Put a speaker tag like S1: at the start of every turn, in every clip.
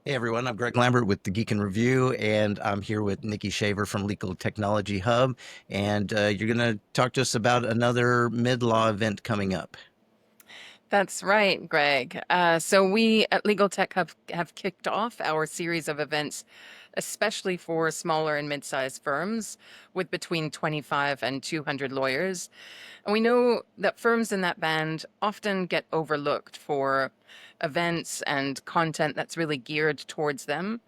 S1: Hey everyone, I'm Greg Lambert with the Geek and Review, and I'm here with Nikki Shaver from Legal Technology Hub. And you're going to talk to us about another mid-law event coming up.
S2: That's right, Greg. So we at Legal Tech have kicked off our series of events, especially for smaller and mid-sized firms with between 25 and 200 lawyers. And we know that firms in that band often get overlooked for events and content that's really geared towards them.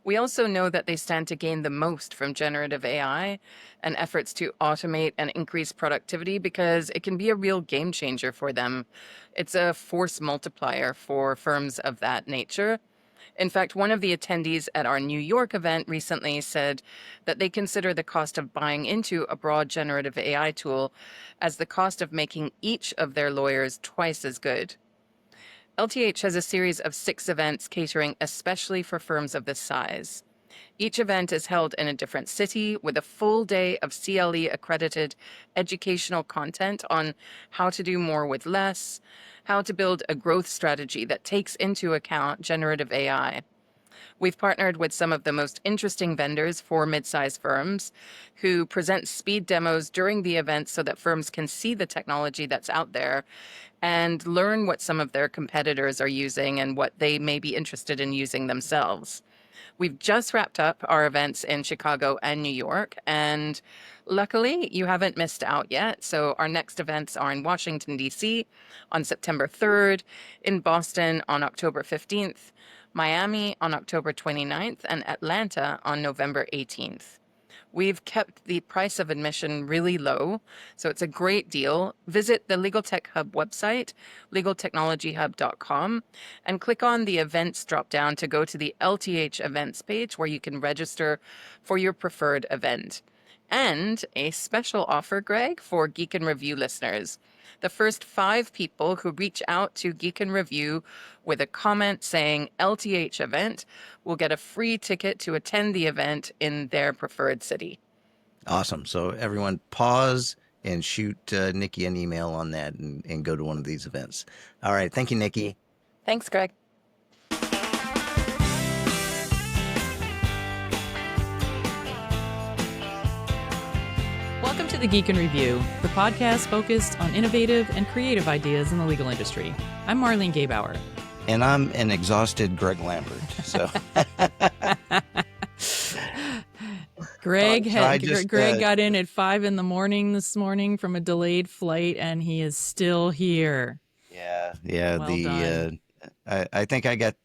S2: We also know that they stand to gain the most from generative AI and efforts to automate and increase productivity because it can be a real game changer for them. It's a force multiplier for firms of that nature. In fact, one of the attendees at our New York event recently said that they consider the cost of buying into a broad generative AI tool as the cost of making each of their lawyers twice as good. LTH has a series of 6 events catering especially for firms of this size. Each event is held in a different city with a full day of CLE accredited educational content on how to do more with less, how to build a growth strategy that takes into account generative AI. We've partnered with some of the most interesting vendors for mid-sized firms who present speed demos during the event so that firms can see the technology that's out there and learn what some of their competitors are using and what they may be interested in using themselves. We've just wrapped up our events in Chicago and New York, and luckily you haven't missed out yet. So our next events are in Washington, D.C. on September 3rd, in Boston on October 15th, Miami on October 29th, and Atlanta on November 18th. We've kept the price of admission really low, so it's a great deal. Visit the Legal Tech Hub website, legaltechnologyhub.com, and click on the events dropdown to go to the LTH events page where you can register for your preferred event. And a special offer, Greg, for Geek and Review listeners. The first 5 people who reach out to Geek and Review with a comment saying LTH event will get a free ticket to attend the event in their preferred city.
S1: Awesome. So everyone pause and shoot Nikki an email on that and go to one of these events. All right. Thank you, Nikki.
S2: Thanks, Greg.
S3: Welcome to the Geek and Review, the podcast focused on innovative and creative ideas in the legal industry. I'm Marlene Gabauer.
S1: And I'm an exhausted Greg Lambert. So
S3: Greg
S1: just,
S3: got in at 5 a.m. this morning from a delayed flight, and he is still here.
S1: yeah.
S3: Well done.
S1: I think I got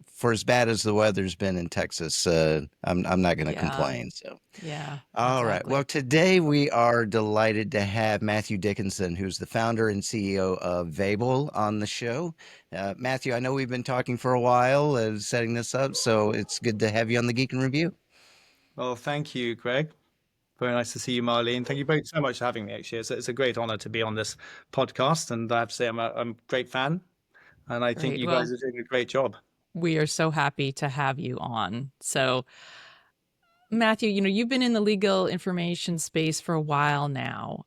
S1: for as bad as the weather's been in Texas. I'm not going to
S3: Yeah.
S1: complain. So.
S3: Yeah.
S1: All right.
S3: Exactly.
S1: Well, today we are delighted to have Matthew Dickinson, who's the founder and CEO of Vable, on the show. Matthew, I know we've been talking for a while, setting this up, so it's good to have you on the Geek and Review.
S4: Well, thank you, Greg. Very nice to see you, Marlene. Thank you both so much for having me. Actually, it's a great honor to be on this podcast, and I have to say I'm a great fan, and I think
S3: Great.
S4: you
S3: Well,
S4: guys are doing a great job.
S3: we are so happy to have you on. So, Matthew, you've been in the legal information space for a while now.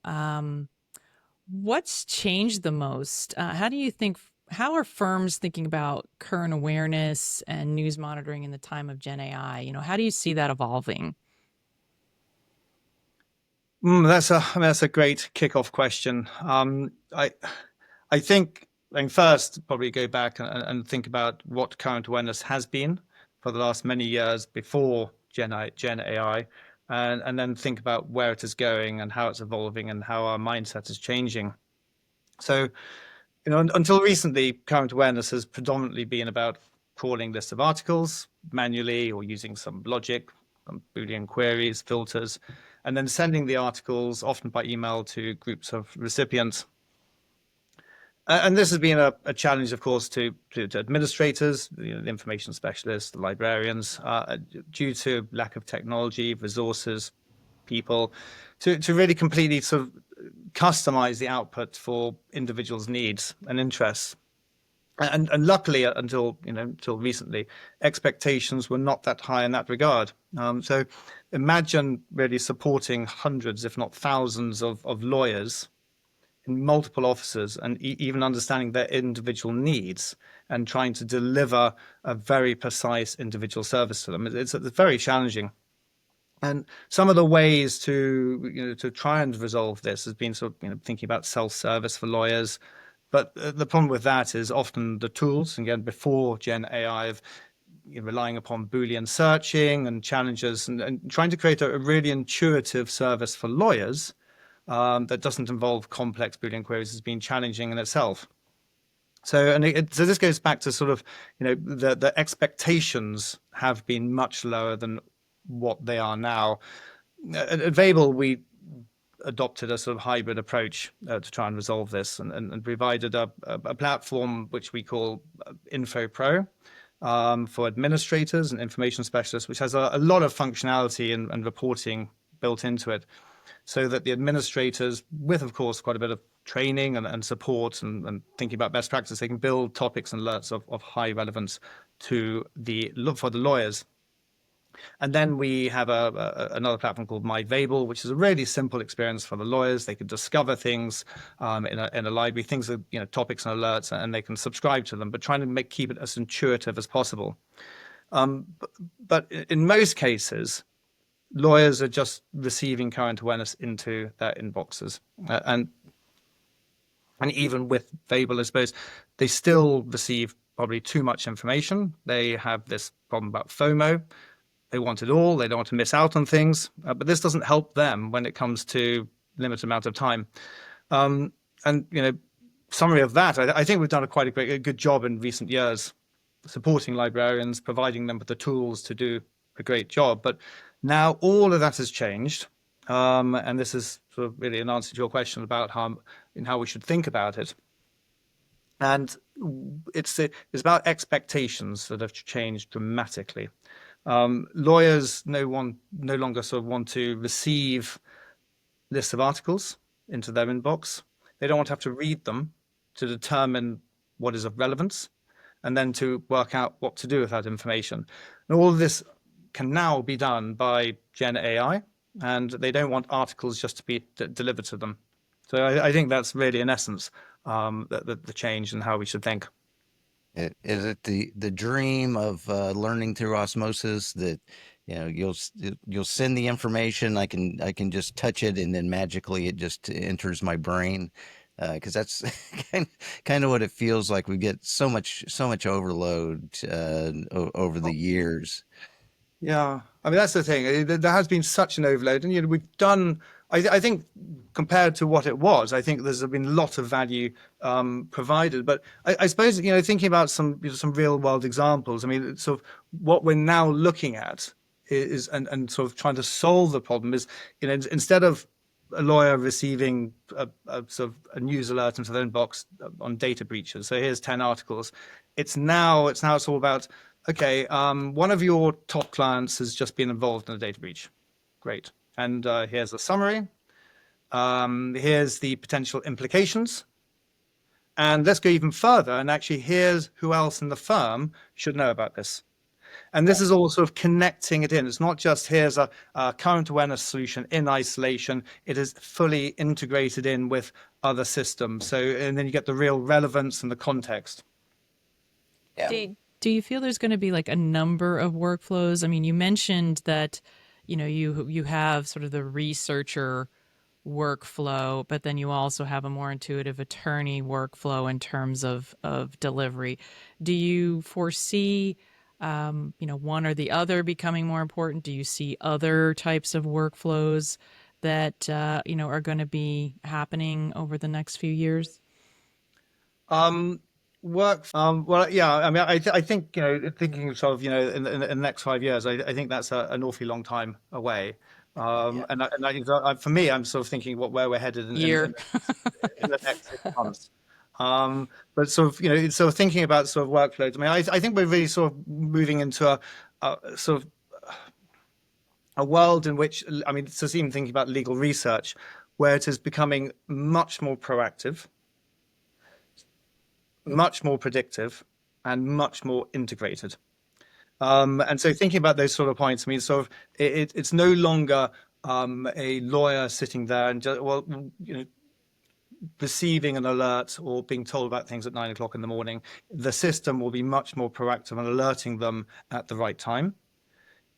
S3: What's changed the most? How are firms thinking about current awareness and news monitoring in the time of Gen AI? How do you see that evolving?
S4: That's a great kickoff question. I think, first probably go back and think about what current awareness has been for the last many years before Gen AI, and then think about where it is going and how it's evolving and how our mindset is changing. So, until recently, current awareness has predominantly been about crawling lists of articles manually or using some logic, some Boolean queries, filters, and then sending the articles often by email to groups of recipients. And this has been a challenge, of course, to administrators, the information specialists, the librarians, due to lack of technology, resources, people, to really completely sort of customize the output for individuals' needs and interests. And luckily, until recently, expectations were not that high in that regard. So imagine really supporting hundreds, if not thousands, of lawyers in multiple offices, and even understanding their individual needs, and trying to deliver a very precise individual service to them. It's very challenging. And some of the ways to try and resolve this has been sort of thinking about self-service for lawyers. But the problem with that is often the tools, again, before Gen AI, relying upon Boolean searching and challenges, and trying to create a really intuitive service for lawyers that doesn't involve complex Boolean queries has been challenging in itself. So, so this goes back to sort of, the expectations have been much lower than what they are now. At Vable, we adopted a sort of hybrid approach to try and resolve this, and provided a platform which we call Info Pro for administrators and information specialists, which has a lot of functionality and reporting built into it, so that the administrators, with of course quite a bit of training and support and thinking about best practice, they can build topics and alerts of high relevance for the lawyers. And then we have another platform called Vable, which is a really simple experience for the lawyers. They can discover things in a library, things that, topics and alerts, and they can subscribe to them, but trying to keep it as intuitive as possible. But in most cases, lawyers are just receiving current awareness into their inboxes. And even with Vable, I suppose, they still receive probably too much information. They have this problem about FOMO. They want it all. They don't want to miss out on things. But this doesn't help them when it comes to limited amount of time. And, summary of that, I think we've done a good job in recent years supporting librarians, providing them with the tools to do a great job. But now all of that has changed. And this is sort of really an answer to your question about how we should think about it. And it's about expectations that have changed dramatically. Lawyers no longer sort of want to receive lists of articles into their inbox. They don't want to have to read them to determine what is of relevance and then to work out what to do with that information. And all of this can now be done by Gen AI, and they don't want articles just to be delivered to them. So I think that's really, in essence, the change in how we should think.
S1: Is it the dream of learning through osmosis that you'll send the information, I can just touch it, and then magically it just enters my brain? Because that's kind of what it feels like. We get so much overload over the years.
S4: Yeah, I mean, that's the thing. There has been such an overload, and we've done. I think compared to what it was, I think there's been a lot of value provided. But I suppose thinking about some real world examples. I mean, sort of what we're now looking at is and sort of trying to solve the problem is instead of a lawyer receiving a sort of a news alert into their inbox on data breaches. So here's 10 articles. It's now all about, okay, one of your top clients has just been involved in a data breach. Great. And here's a summary. Here's the potential implications. And let's go even further. And actually, here's who else in the firm should know about this. And this is all sort of connecting it in. It's not just here's a current awareness solution in isolation. It is fully integrated in with other systems. So, and then you get the real relevance and the context.
S1: Yeah.
S3: Do you feel there's going to be like a number of workflows? I mean, you mentioned that, you have sort of the researcher workflow, but then you also have a more intuitive attorney workflow in terms of delivery. Do you foresee, one or the other becoming more important? Do you see other types of workflows that, are going to be happening over the next few years?
S4: Well, yeah. I mean, I think thinking sort of in the next 5 years, I think that's an awfully long time away. And for me, I'm sort of thinking where we're headed in the next 6 months. But sort of thinking about sort of workloads. I mean, I think we're really sort of moving into a sort of a world in which, I mean, just even thinking about legal research, where it is becoming much more proactive, much more predictive, and much more integrated. And so thinking about those sort of points, I mean, sort of it's no longer a lawyer sitting there and just, receiving an alert or being told about things at 9 o'clock in the morning, the system will be much more proactive in alerting them at the right time.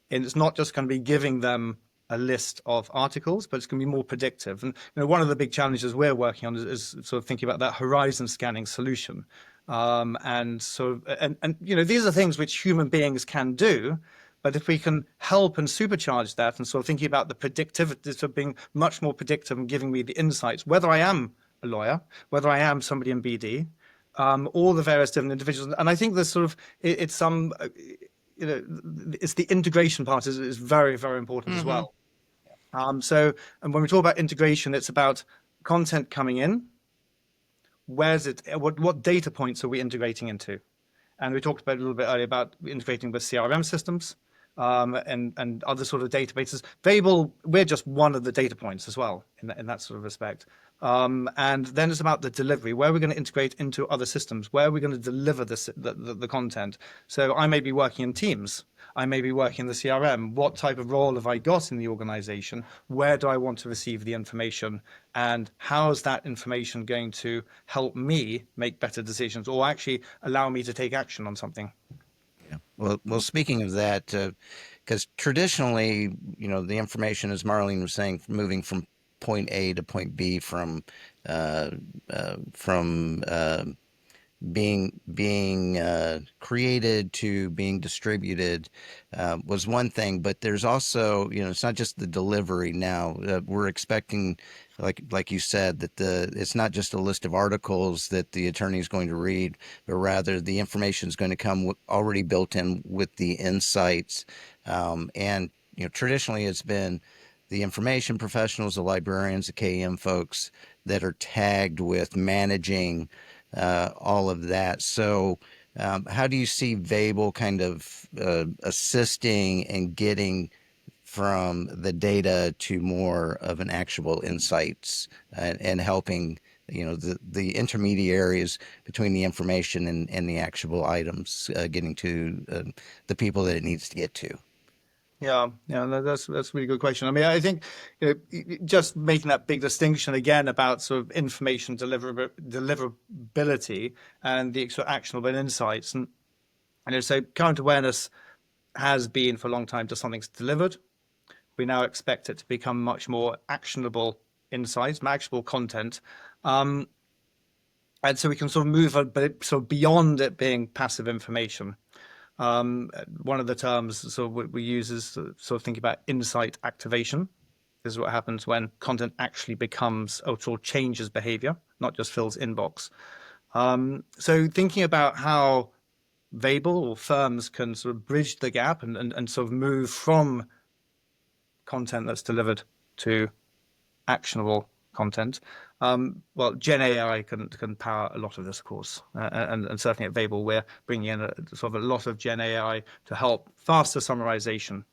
S4: And it's not just going to be giving them a list of articles, but it's going to be more predictive. And one of the big challenges we're working on is sort of thinking about that horizon scanning solution. And these are things which human beings can do, but if we can help and supercharge that and sort of thinking about the predictivity, sort of being much more predictive and giving me the insights, whether I am a lawyer, whether I am somebody in BD, all the various different individuals. And I think there's sort of, it's some, it's the integration part is very, very important as well. And when we talk about integration, it's about content coming in. Where's it? What data points are we integrating into? And we talked about a little bit earlier about integrating with CRM systems and other sort of databases. Vable, we're just one of the data points as well in that sort of respect. And then it's about the delivery, where we're going to integrate into other systems, where we're going to deliver the content. So I may be working in Teams. I may be working in the CRM. What type of role have I got in the organization? Where do I want to receive the information? And how is that information going to help me make better decisions or actually allow me to take action on something?
S1: Yeah. Well, speaking of that, because traditionally, the information, as Marlene was saying, moving from point A to point B from being created to being distributed was one thing, but there's also, it's not just the delivery now. We're expecting, like you said, that it's not just a list of articles that the attorney is going to read, but rather the information is going to come already built in with the insights. And traditionally it's been the information professionals, the librarians, the KM folks that are tagged with managing all of that. So how do you see Vable kind of assisting and getting from the data to more of an actual insights and helping the intermediaries between the information and the actual items getting to the people that it needs to get to?
S4: Yeah, that's a really good question. I mean, I think just making that big distinction again about sort of information deliverability and the sort of actionable insights, and so current awareness has been for a long time just something's delivered. We now expect it to become much more actionable insights, actionable content, and so we can sort of move sort of beyond it being passive information. One of the terms we use is sort of thinking about insight activation. This is what happens when content actually becomes or sort of changes behavior, not just fills inbox. So thinking about how Vable or firms can sort of bridge the gap and sort of move from content that's delivered to actionable content. Well, GenAI can power a lot of this, of course, and certainly at Vable we're bringing in sort of a lot of GenAI to help faster summarization,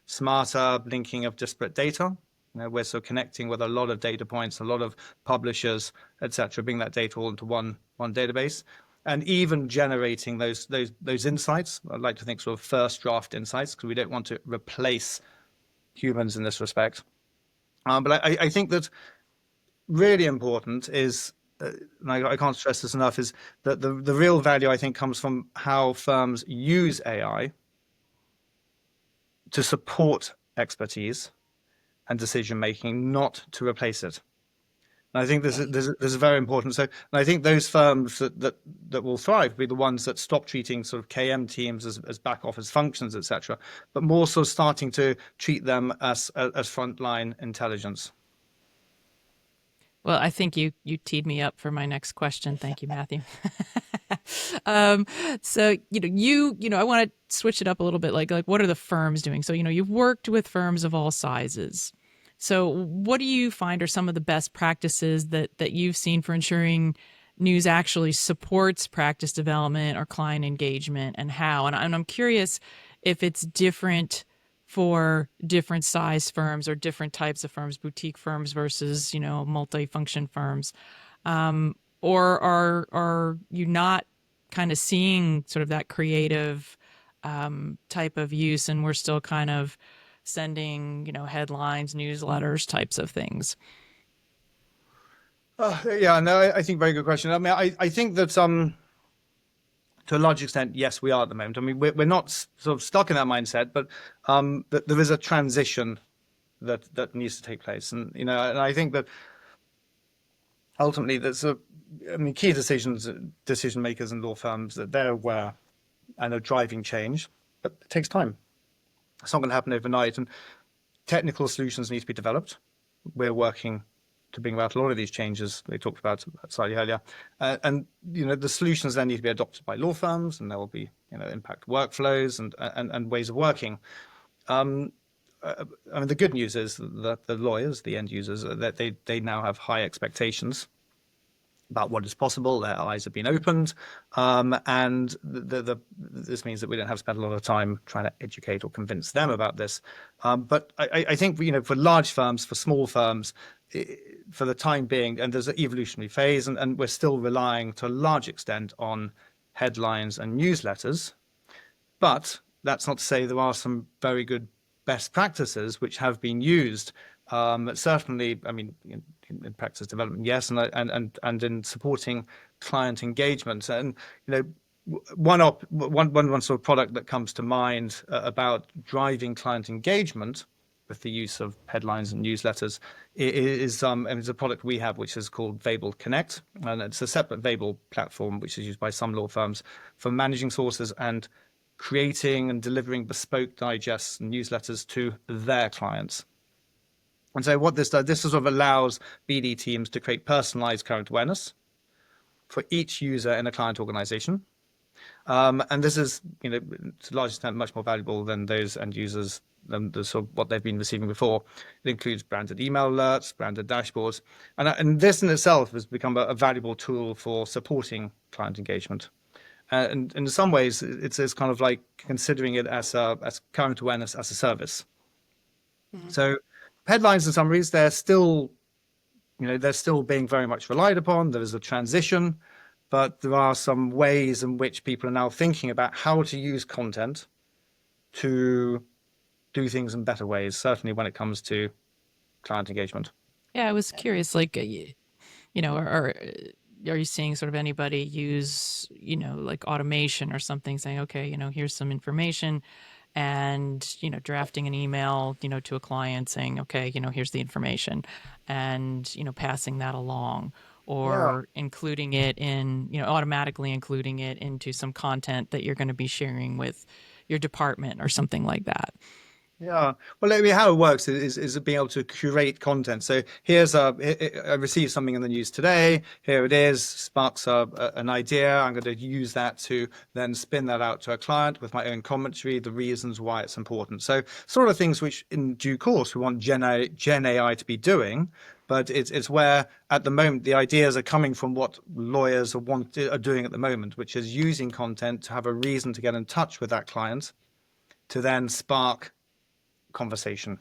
S4: smarter linking of disparate data. We're sort of connecting with a lot of data points, a lot of publishers, etc. Bring that data all into one database, and even generating those insights. I'd like to think sort of first draft insights because we don't want to replace humans in this respect. But I think that really important is, and I can't stress this enough, is that the real value I think comes from how firms use AI to support expertise and decision making, not to replace it. And I think this is very important. So, and I think those firms that will thrive will be the ones that stop treating sort of KM teams as back office functions, etc., but more so starting to treat them as frontline intelligence.
S3: Well, I think you teed me up for my next question. Thank you, Matthew. So I want to switch it up a little bit. Like what are the firms doing? So you've worked with firms of all sizes. So what do you find are some of the best practices that you've seen for ensuring news actually supports practice development or client engagement, and how? And I'm curious if it's different for different size firms or different types of firms, boutique firms versus, multi-function firms. Or are you not kind of seeing sort of that creative type of use, and we're still kind of sending, headlines, newsletters, types of things?
S4: Yeah, no, I think very good question. I mean, I think that to a large extent, yes, we are at the moment. I mean, we're not sort of stuck in that mindset, but that there is a transition that needs to take place, and and I think that ultimately I mean, key decision makers in law firms, that they're aware and are driving change, but it takes time. It's not going to happen overnight, and technical solutions need to be developed. We're working to bring about a lot of these changes they talked about slightly earlier, and the solutions then need to be adopted by law firms, and there will be impact workflows and ways of working. I mean, the good news is that the lawyers, the end users, that they now have high expectations about what is possible. Their eyes have been opened, and this means that we don't have to spend a lot of time trying to educate or convince them about this. But I think for large firms, for small firms, for the time being, and there's an evolutionary phase, and we're still relying to a large extent on headlines and newsletters. But that's not to say there are some very good best practices which have been used. Certainly, I mean, in practice development, yes, and in supporting client engagement. And one sort of product that comes to mind about driving client engagement with the use of headlines and newsletters is and it's a product we have which is called Vable Connect, and it's a separate Vable platform which is used by some law firms for managing sources and creating and delivering bespoke digests and newsletters to their clients. And so what this does, this sort of allows BD teams to create personalized current awareness for each user in a client organization. And this is, to a large extent, much more valuable than those end users, than the sort of what they've been receiving before. It includes branded email alerts, branded dashboards, and this in itself has become a valuable tool for supporting client engagement. And in some ways, it's kind of like considering it as current awareness as a service. Mm-hmm. So headlines and summaries, they're still being very much relied upon. There is a transition, but there are some ways in which people are now thinking about how to use content to do things in better ways, certainly when it comes to client engagement.
S3: Yeah, I was curious, like, are you seeing sort of anybody use, like automation or something, saying, okay, here's some information, and drafting an email to a client saying, okay, here's the information, and passing that along, or including it in automatically including it into some content that you're going to be sharing with your department or something like that.
S4: Yeah, well, I mean, how it works is being able to curate content. So I received something in the news today. Here it is, sparks an idea. I'm going to use that to then spin that out to a client with my own commentary, the reasons why it's important. So sort of things which in due course we want Gen AI to be doing, but it's where at the moment the ideas are coming from what lawyers are doing at the moment, which is using content to have a reason to get in touch with that client, to then spark conversation.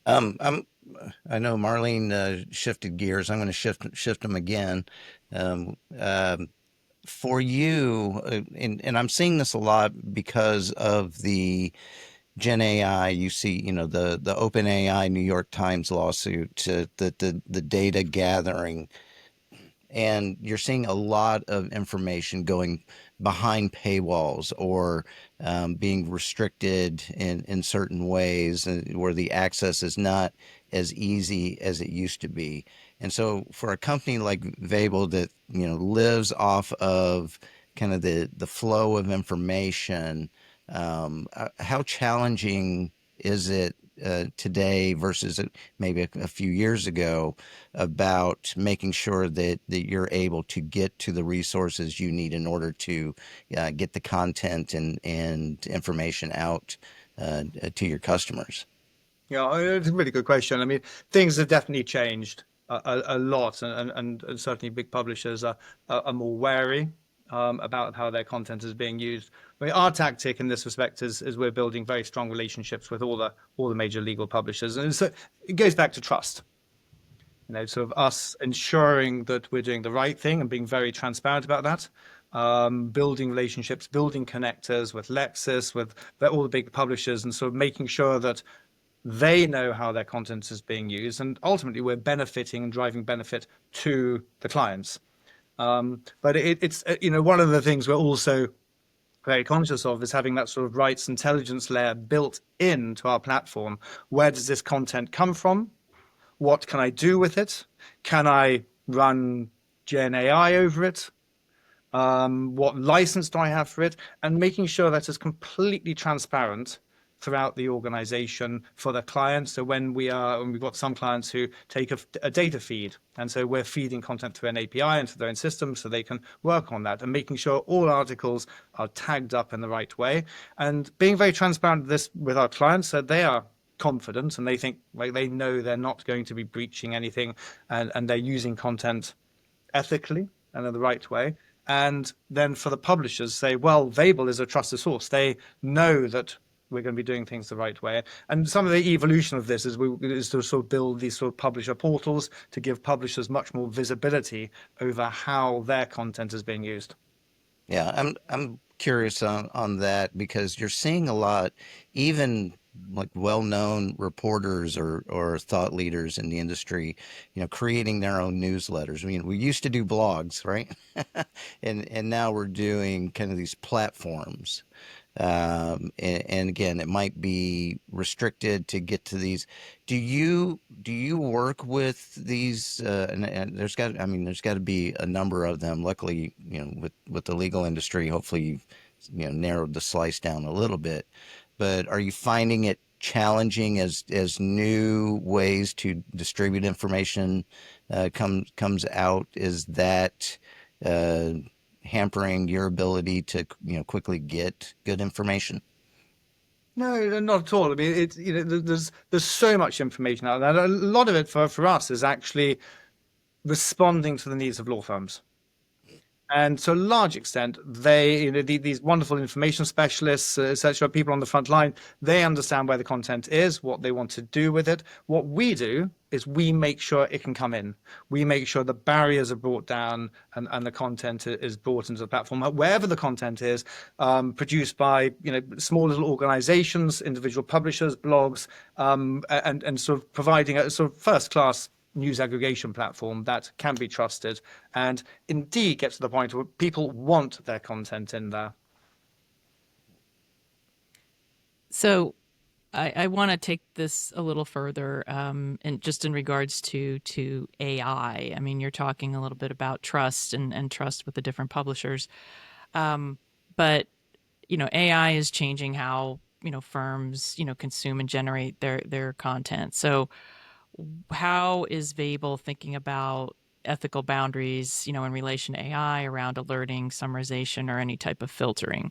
S1: I know Marlene shifted gears. I'm going to shift them again. For you, and I'm seeing this a lot because of the Gen AI. You see, the OpenAI New York Times lawsuit, the data gathering, and you're seeing a lot of information going behind paywalls or being restricted in certain ways where the access is not as easy as it used to be. And so for a company like Vable that lives off of kind of the flow of information, how challenging is it today versus maybe a few years ago about making sure that you're able to get to the resources you need in order to get the content and information out to your customers?
S4: Yeah, it's a really good question. I mean, things have definitely changed a lot, and certainly big publishers are more wary about how their content is being used. I mean, our tactic in this respect is we're building very strong relationships with all the major legal publishers, and so it goes back to trust. Sort of us ensuring that we're doing the right thing and being very transparent about that. Building relationships, building connectors with Lexis, with all the big publishers, and sort of making sure that They know how their content is being used, and ultimately we're benefiting and driving benefit to the clients. But it's one of the things we're also very conscious of is having that sort of rights intelligence layer built into our platform. Where does this content come from? What can I do with it? Can I run GenAI over it? What license do I have for it? And making sure that it's completely transparent throughout the organization for the clients. So when we've got some clients who take a data feed, and so we're feeding content through an API into their own system so they can work on that, and making sure all articles are tagged up in the right way, and being very transparent with this with our clients so they are confident and they think like they know they're not going to be breaching anything, and they're using content ethically and in the right way. And then for the publishers, say, well, Vable is a trusted source. They know that we're going to be doing things the right way. And some of the evolution of this is to sort of build these sort of publisher portals to give publishers much more visibility over how their content is being used.
S1: Yeah, I'm curious on that because you're seeing a lot, even like well-known reporters or thought leaders in the industry, creating their own newsletters. I mean, we used to do blogs, right? And now we're doing kind of these platforms. And again, it might be restricted to get to these. Do you work with these? And there's got to be a number of them. Luckily, with the legal industry, hopefully you've narrowed the slice down a little bit. But are you finding it challenging as new ways to distribute information comes out? Is that uh, hampering your ability to quickly get good information?
S4: No, not at all. I mean, it's there's so much information out there. A lot of it for us is actually responding to the needs of law firms. And to a large extent, these wonderful information specialists, etc., people on the front line, they understand where the content is, what they want to do with it. What we do is we make sure it can come in. We make sure the barriers are brought down and the content is brought into the platform, wherever the content is, produced by small little organizations, individual publishers, blogs, and sort of providing a sort of first class news aggregation platform that can be trusted and indeed get to the point where people want their content in there.
S3: So I want to take this a little further, and just in regards to AI. I mean, you're talking a little bit about trust and trust with the different publishers, but AI is changing how firms consume and generate their content. So how is Vable thinking about ethical boundaries, in relation to AI around alerting, summarization, or any type of filtering?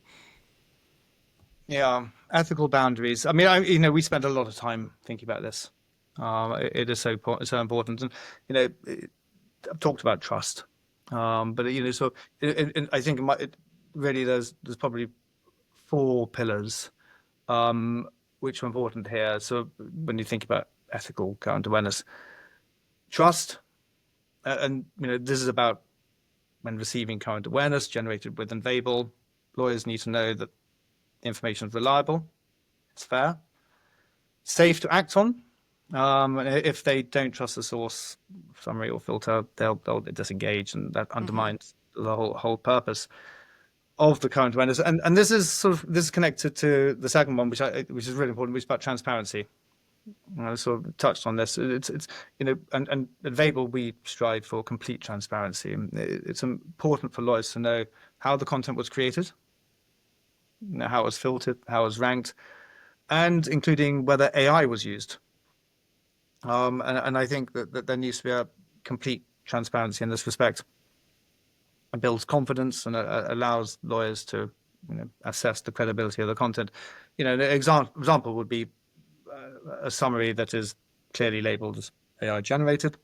S4: Yeah, ethical boundaries. I mean, we spend a lot of time thinking about this. It is so important, and I've talked about trust, but so I think really there's probably four pillars which are important here. So when you think about ethical current awareness, trust, and this is about when receiving current awareness generated within Vable, lawyers need to know that the information is reliable, it's fair, safe to act on. And if they don't trust the source, summary, or filter, they'll disengage, and that undermines the whole purpose of the current awareness. And this is connected to the second one, which is really important, which is about transparency. I sort of touched on this. It's and at Vable we strive for complete transparency. It's important for lawyers to know how the content was created, how it was filtered, how it was ranked, and including whether AI was used. And I think that there needs to be a complete transparency in this respect. It builds confidence and allows lawyers to assess the credibility of the content. An example would be a summary that is clearly labeled as AI generated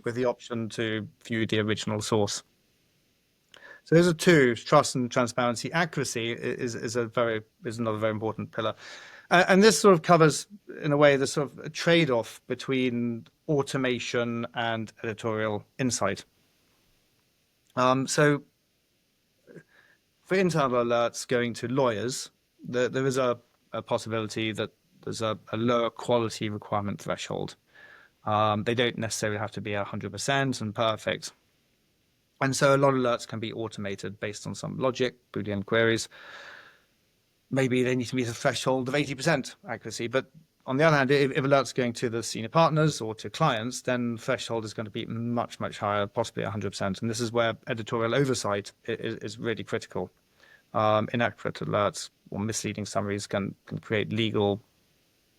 S4: with the option to view the original source. So those are two: trust and transparency. Accuracy is another very important pillar. And this sort of covers, in a way, the sort of trade-off between automation and editorial insight. So for internal alerts going to lawyers, there is a possibility that there's a lower quality requirement threshold. They don't necessarily have to be 100% and perfect. And so a lot of alerts can be automated based on some logic, Boolean queries. Maybe they need to meet a threshold of 80% accuracy. But on the other hand, if alerts are going to the senior partners or to clients, then threshold is going to be much, much higher, possibly 100%. And this is where editorial oversight is really critical. Inaccurate alerts or misleading summaries can create legal,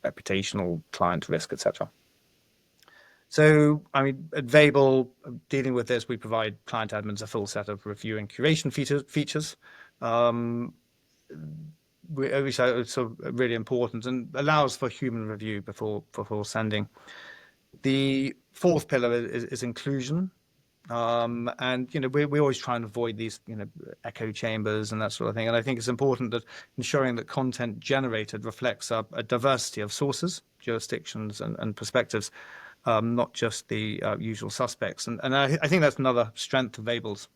S4: reputational, client risk, etc. So, I mean, at Vable, dealing with this, we provide client admins a full set of review and curation features, which are sort of really important and allows for human review before sending. The fourth pillar is inclusion. And we always try and avoid these echo chambers and that sort of thing. And I think it's important that ensuring that content generated reflects a diversity of sources, jurisdictions, and perspectives, not just the usual suspects. And I think that's another strength of Vable's,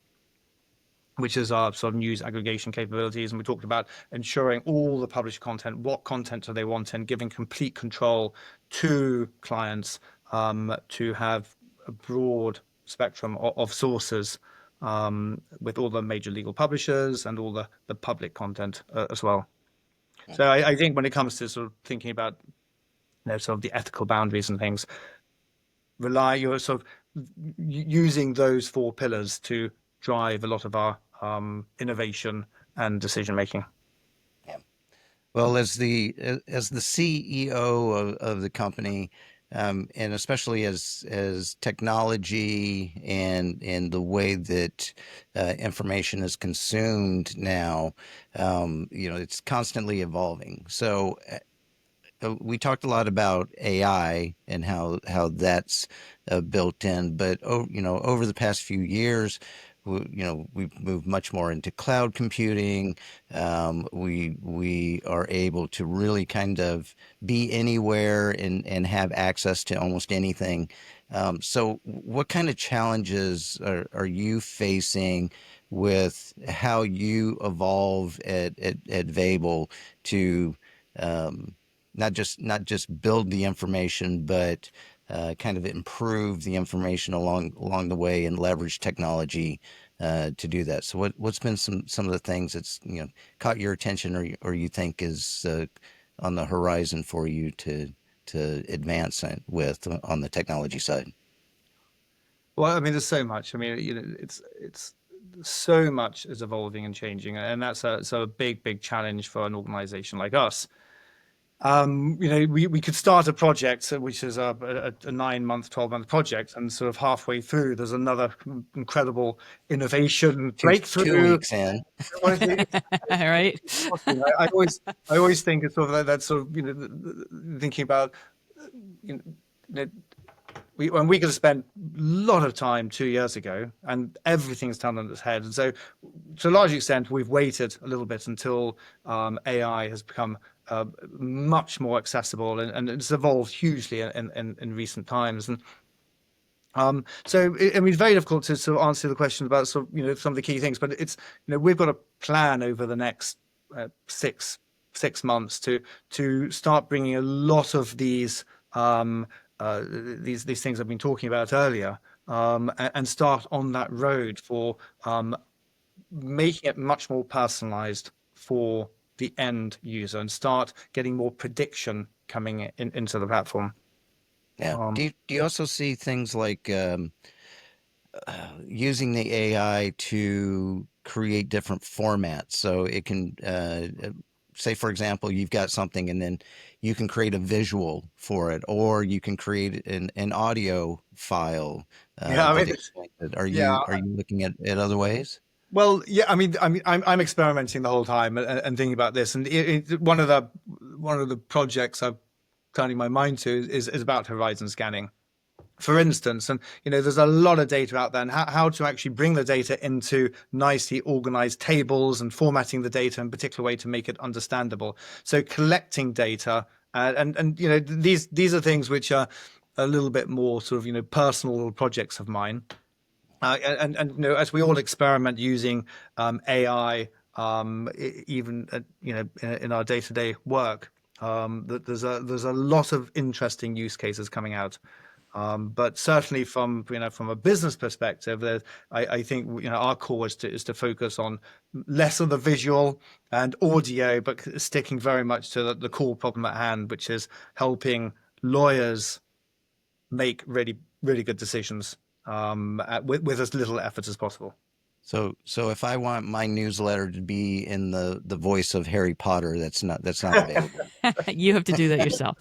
S4: which is our sort of news aggregation capabilities. And we talked about ensuring all the published content, what content do they want, and giving complete control to clients to have a broad spectrum of sources with all the major legal publishers and all the public content as well. So I think when it comes to sort of thinking about sort of the ethical boundaries and things, you're sort of using those four pillars to drive a lot of our innovation and decision making.
S1: Well, as the CEO of the company, and especially as technology and the way that information is consumed now, it's constantly evolving. So we talked a lot about AI and how that's built in, but over the past few years, we've moved much more into cloud computing. We are able to really kind of be anywhere and have access to almost anything. So what kind of challenges are you facing with how you evolve at Vable to not just build the information, but kind of improve the information along the way and leverage technology to do that. So what's been some of the things that's caught your attention or you think is on the horizon for you to advance with on the technology side?
S4: Well, I mean, there's so much. I mean, it's so much is evolving and changing, and that's a big challenge for an organization like us. We could start a project which is a 9-month, 12-month project, and sort of halfway through, there's another incredible innovation breakthrough.
S1: 2 weeks in,
S3: right?
S4: I always think it's sort of that sort of thinking about when we could have spent a lot of time 2 years ago, and everything's turned on its head. And so, to a large extent, we've waited a little bit until AI has become much more accessible, and it's evolved hugely in recent times. And so, I mean, it's very difficult to sort of answer the question about sort of some of the key things, but it's we've got a plan over the next 6 months to start bringing a lot of these things I've been talking about earlier, and start on that road for making it much more personalized for the end user, and start getting more prediction coming into the platform.
S1: Yeah. Do you also see things like using the AI to create different formats? So it can say, for example, you've got something and then you can create a visual for it, or you can create an audio file.
S4: Yeah, I mean,
S1: are you looking at other ways?
S4: Well, yeah, I mean, I'm experimenting the whole time and thinking about this, and one of the projects I'm turning my mind to is about horizon scanning, for instance. And there's a lot of data out there, and how to actually bring the data into nicely organized tables and formatting the data in a particular way to make it understandable. So collecting data, and these are things which are a little bit more sort of personal projects of mine. And as we all experiment using AI, even in our day-to-day work, That there's a lot of interesting use cases coming out. But certainly from from a business perspective, I think our core is to focus on less of the visual and audio, but sticking very much to the core problem at hand, which is helping lawyers make really good decisions with as little effort as possible.
S1: So if I want my newsletter to be in the voice of Harry Potter, that's not available.
S3: You have to do that yourself.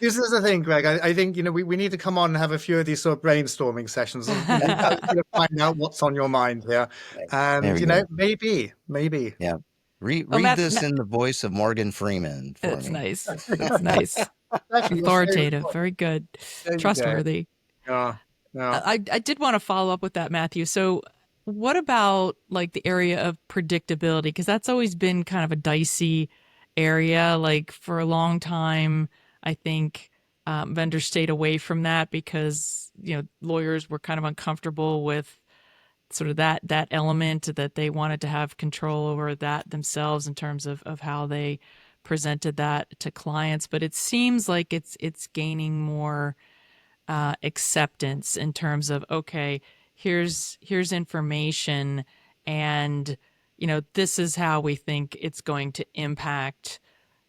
S4: This is the thing, Greg. I think we need to come on and have a few of these sort of brainstorming sessions and find out what's on your mind here.
S1: There
S4: And
S1: we go.
S4: maybe.
S1: Yeah. Read
S3: Oh,
S1: read this in the voice of Morgan Freeman for
S3: that's
S1: me.
S3: nice. That's nice.
S4: Actually,
S3: Authoritative. Very good.
S4: there you go.
S3: Trustworthy.
S4: Yeah, yeah.
S3: I did want to follow up with that, Matthew. So, what about like the area of predictability? Because that's always been kind of a dicey area. Like for a long time, I think vendors stayed away from that because lawyers were kind of uncomfortable with sort of that element, that they wanted to have control over that themselves in terms of how they presented that to clients. But it seems like it's gaining more acceptance in terms of, okay, here's information, and this is how we think it's going to impact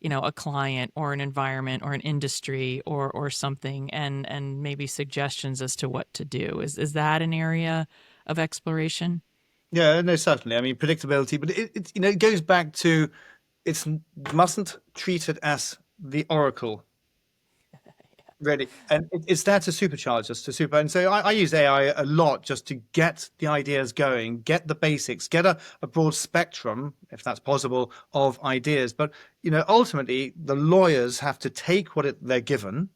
S3: a client or an environment or an industry or something, and maybe suggestions as to what to do. Is that an area of exploration?
S4: Yeah, no, certainly. I mean, predictability, but it goes back to it's mustn't treat it as the oracle, really, and it's there to supercharge us, to super. And so I use AI a lot just to get the ideas going, get the basics, get a broad spectrum, if that's possible, of ideas. But ultimately, the lawyers have to take they're given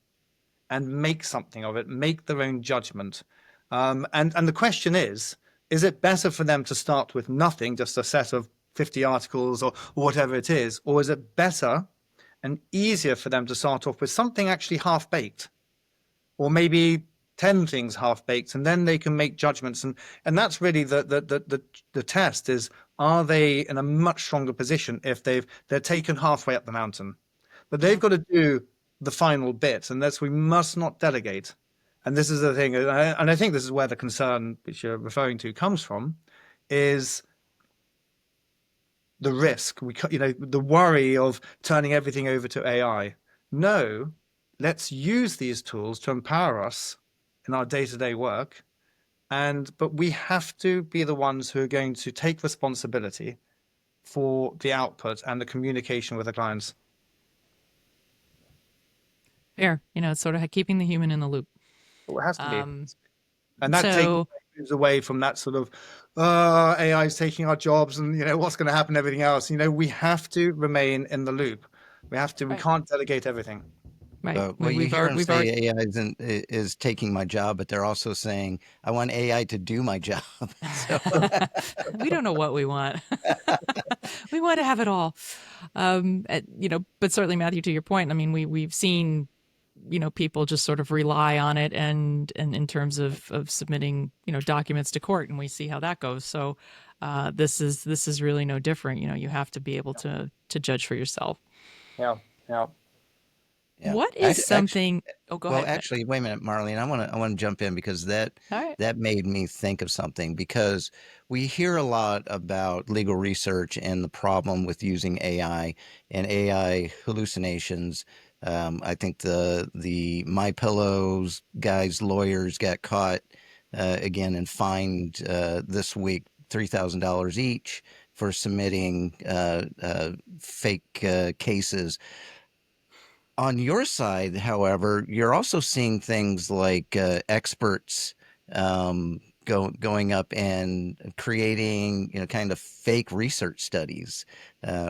S4: and make something of it, make their own judgment. And the question is it better for them to start with nothing, just a set of 50 articles or whatever it is, or is it better and easier for them to start off with something actually half baked, or maybe 10 things half baked, and then they can make judgments. And that's really the test is, are they in a much stronger position if they're taken halfway up the mountain? But they've got to do the final bit, and we must not delegate. And this is the thing, and I think this is where the concern which you're referring to comes from, is the risk. The worry of turning everything over to AI. No, let's use these tools to empower us in our day-to-day work, but we have to be the ones who are going to take responsibility for the output and the communication with the clients.
S3: Fair. It's sort of keeping the human in the loop.
S4: It has to be.
S3: Um,
S4: And that
S3: so
S4: moves away from that sort of AI is taking our jobs and what's going to happen, everything else. We have to remain in the loop. We have to. We
S3: Right.
S4: can't delegate everything.
S3: right.
S1: Well, you
S3: We've
S1: hear them
S3: we've already.
S1: say AI is taking my job, but they're also saying I want AI to do my job. So
S3: We don't know what we want. We want to have it all. But certainly, Matthew, to your point, I mean, we've seen people just sort of rely on it, and in terms of submitting documents to court, and we see how that goes. So this is really no different. You have to be able to judge for yourself.
S4: Yeah, yeah.
S1: yeah.
S3: What is something? Oh, go
S1: Well,
S3: ahead.
S1: actually, wait a minute, Marlene. I want to jump in because
S3: All right.
S1: that made me think of something, because we hear a lot about legal research and the problem with using AI and AI hallucinations. I think the My Pillows guys' lawyers got caught again and fined this week $3,000 each for submitting fake cases. On your side, however, you're also seeing things like experts going up and creating, kind of fake research studies,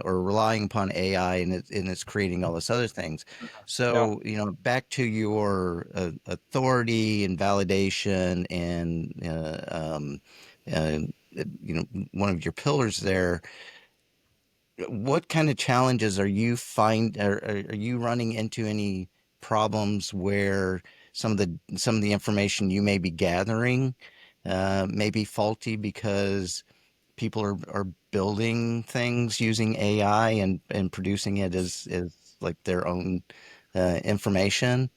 S1: or relying upon AI, and it's creating all this other things.
S4: Yeah.
S1: So, back to your authority and validation and, uh, one of your pillars there. What kind of challenges are you running into any problems where some of the information you may be gathering may be faulty because people are building things using AI and producing it as like their own information.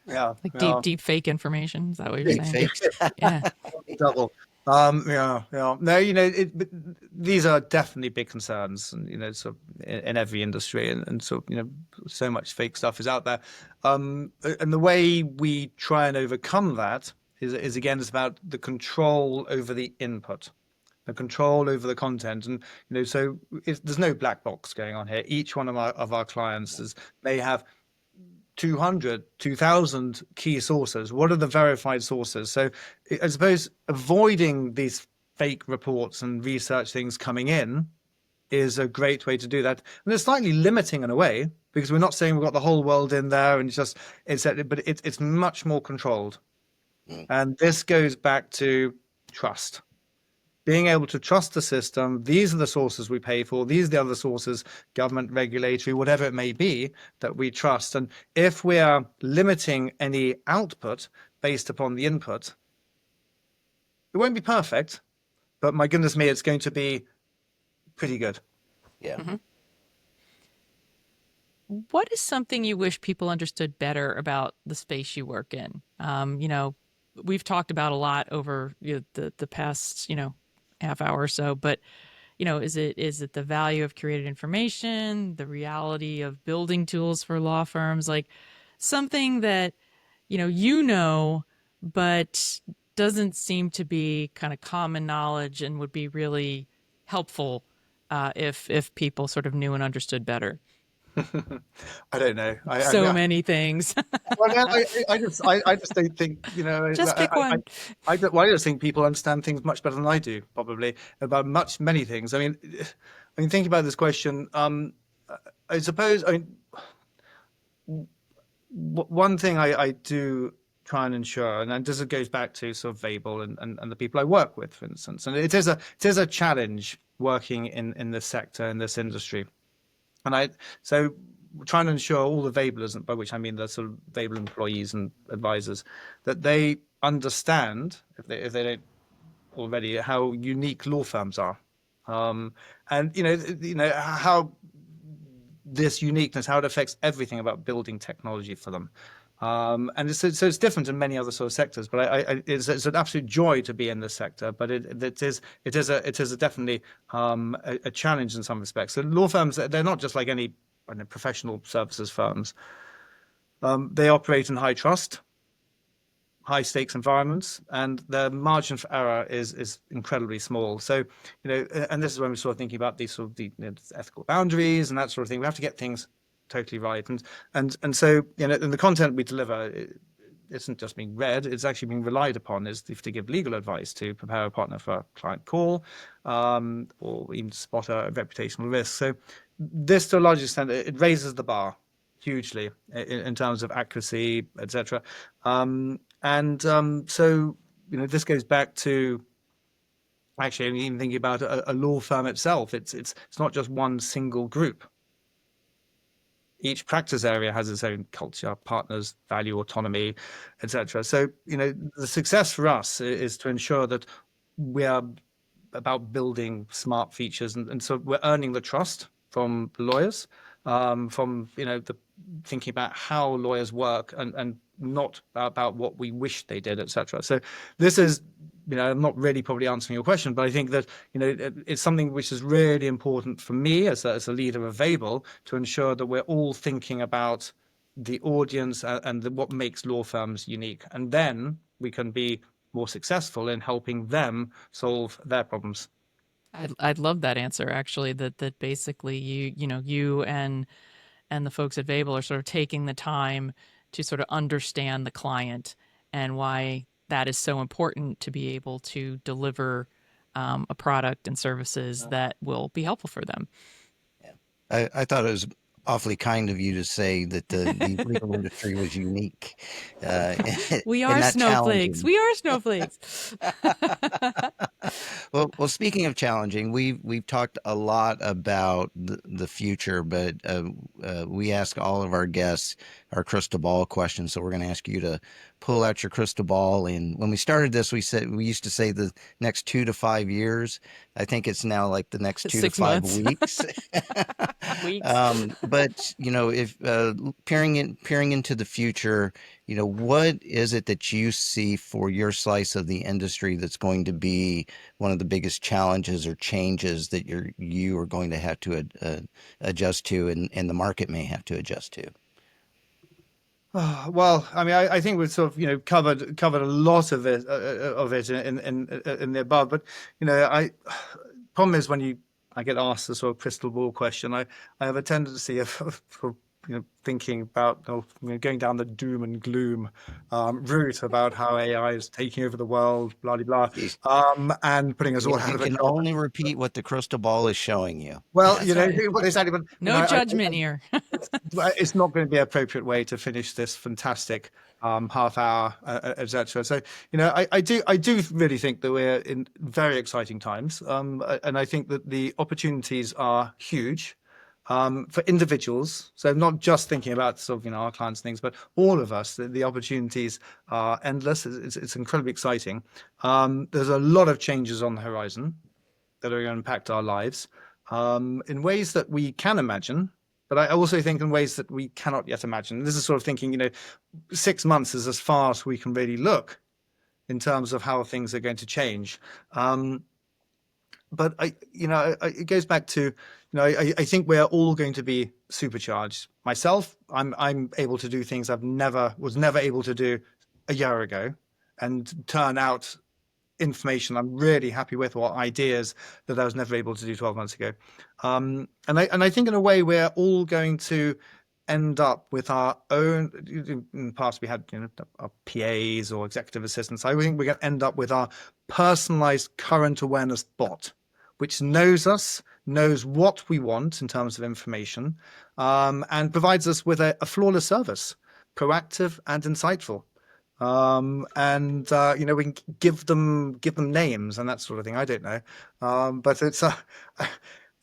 S4: Yeah,
S3: Like
S4: yeah.
S3: deep fake information. Is that what you're
S1: Deep
S3: saying?
S1: fakes.
S3: Yeah.
S4: Double. Yeah, yeah. No, but these are definitely big concerns, and sort of in every industry, and sort of, so much fake stuff is out there. And the way we try and overcome that is again, it's about the control over the input, the control over the content, and so there's no black box going on here. Each one of our clients may have 200, 2,000 key sources. What are the verified sources? So I suppose avoiding these fake reports and research things coming in is a great way to do that. And it's slightly limiting in a way, because we're not saying we've got the whole world in there and but it's much more controlled.
S1: Mm.
S4: And this goes back to trust, being able to trust the system. These are the sources we pay for. These are the other sources, government, regulatory, whatever it may be, that we trust. And if we are limiting any output based upon the input, it won't be perfect, but my goodness me, it's going to be pretty good.
S1: Yeah.
S3: Mm-hmm. What is something you wish people understood better about the space you work in? We've talked about a lot over the past half hour or so, but is it the value of curated information, the reality of building tools for law firms, like something that but doesn't seem to be kind of common knowledge and would be really helpful if people sort of knew and understood better.
S4: I don't know.
S3: So many things.
S4: Well, no, I just don't think,
S3: Just pick one.
S4: I just think people understand things much better than I do, probably, about many things. I mean, thinking about this question, I suppose, one thing I do try and ensure, and this goes back to sort of Vable and the people I work with, for instance, and it is a challenge working in this sector, in this industry. And so trying to ensure all the Vablers, by which I mean the sort of Vable employees and advisors, that they understand, if they don't already, how unique law firms are, and how this uniqueness, how it affects everything about building technology for them. And it's different in many other sort of sectors, but it's an absolute joy to be in this sector. But it is definitely a challenge in some respects. So law firms, they're not just like any professional services firms. They operate in high trust, high stakes environments, and the margin for error is incredibly small. So and this is when we start thinking about these sort of the ethical boundaries and that sort of thing. We have to get things totally right, and so and the content we deliver, it isn't just being read, it's actually being relied upon is to give legal advice, to prepare a partner for a client call, or even spot a reputational risk. So this, to a large extent, it raises the bar hugely in terms of accuracy, etc. So this goes back to, actually, even thinking about a law firm itself. It's not just one single group. Each practice area has its own culture, partners, value, autonomy, etc. So the success for us is to ensure that we are about building smart features, and so we're earning the trust from lawyers, from the thinking about how lawyers work, and not about what we wish they did, etc. So this is, I'm not really probably answering your question, but I think that it's something which is really important for me as a leader of Vable, to ensure that we're all thinking about the audience and what makes law firms unique, and then we can be more successful in helping them solve their problems.
S3: I'd love that answer, actually, that basically you and the folks at Vable are sort of taking the time to sort of understand the client and why that is so important to be able to deliver a product and services that will be helpful for them.
S1: Yeah. I thought it was awfully kind of you to say that the legal industry was unique,
S3: We
S1: and
S3: are
S1: not
S3: snowflakes.
S1: challenging.
S3: We are snowflakes.
S1: Well, speaking of challenging, we've talked a lot about the future, but we ask all of our guests our crystal ball questions. So we're going to ask you to pull out your crystal ball. And when we started this, we used to say the next 2 to 5 years. I think it's now like the next two to
S3: 6
S1: five
S3: months.
S1: weeks.
S3: Weeks.
S1: But if peering into the future, what is it that you see for your slice of the industry that's going to be one of the biggest challenges or changes that you are going to have to adjust to, and the market may have to adjust to?
S4: Well, I mean, I think we've sort of covered a lot of it in the above, but I problem is when I get asked the sort of crystal ball question, I have a tendency of thinking about going down the doom and gloom route about how AI is taking over the world, blah blah
S1: Jeez.
S4: blah, and putting us all out
S1: You
S4: of a
S1: can
S4: job.
S1: only repeat what the crystal ball is showing you.
S4: Well,
S3: That's right.
S4: exactly, but
S3: No judgment here.
S4: it's not going to be an appropriate way to finish this fantastic half hour, etc. So, I do really think that we're in very exciting times, and I think that the opportunities are huge for individuals. So, not just thinking about sort of our clients' things, but all of us. The opportunities are endless. It's incredibly exciting. There's a lot of changes on the horizon that are going to impact our lives in ways that we can imagine, but I also think in ways that we cannot yet imagine. This is sort of thinking, 6 months is as far as we can really look in terms of how things are going to change. But it goes back to, I think we're all going to be supercharged. Myself, I'm able to do things was never able to do a year ago, and turn out information I'm really happy with, or ideas that I was never able to do 12 months ago. And I think in a way we're all going to end up with our own. In the past we had our PAs or executive assistants. I think we're going to end up with our personalized current awareness bot, which knows us, knows what we want in terms of information, and provides us with a flawless service, proactive and insightful. We can give them names and that sort of thing. I don't know, but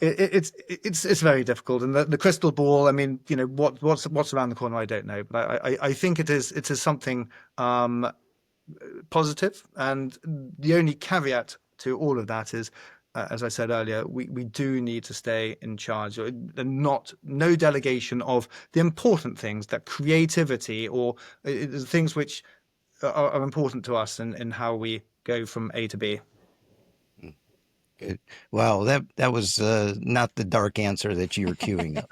S4: it's very difficult. And the crystal ball, I mean, what's around the corner, I don't know. But I think it is something positive. And the only caveat to all of that is, as I said earlier, we do need to stay in charge, and no delegation of the important things, that creativity or things which are important to us in how we go from A to B.
S1: Good. Wow, that was not the dark answer that you were queuing up.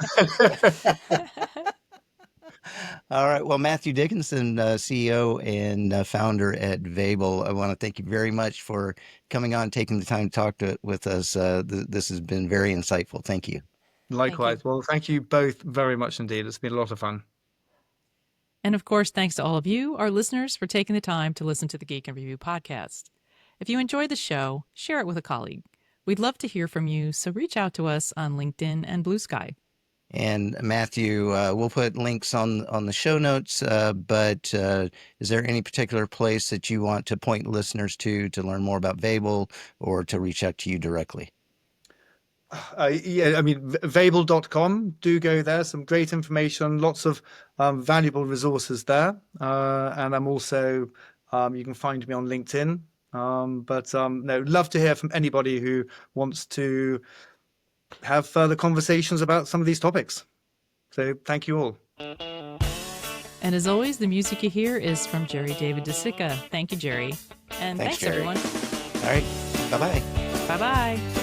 S1: All right. Well, Matthew Dickinson, CEO and founder at Vable, I want to thank you very much for coming on, taking the time to talk with us. This has been very insightful. Thank you.
S4: Likewise. Well, thank you both very much indeed. It's been a lot of fun.
S3: And of course, thanks to all of you, our listeners, for taking the time to listen to the Geek and Review podcast. If you enjoyed the show, share it with a colleague. We'd love to hear from you, so reach out to us on LinkedIn and Blue Sky.
S1: And Matthew, we'll put links on the show notes, but is there any particular place that you want to point listeners to learn more about Vable or to reach out to you directly?
S4: Yeah, I mean, Vable.com, do go there. Some great information, lots of valuable resources there. And I'm also, you can find me on LinkedIn. No, love to hear from anybody who wants to have further conversations about some of these topics. So thank you all.
S3: And as always, the music you hear is from Jerry David DeSica. Thank you, Jerry. And thanks
S1: Jerry.
S3: everyone.
S1: All right. Bye-bye.
S3: Bye-bye.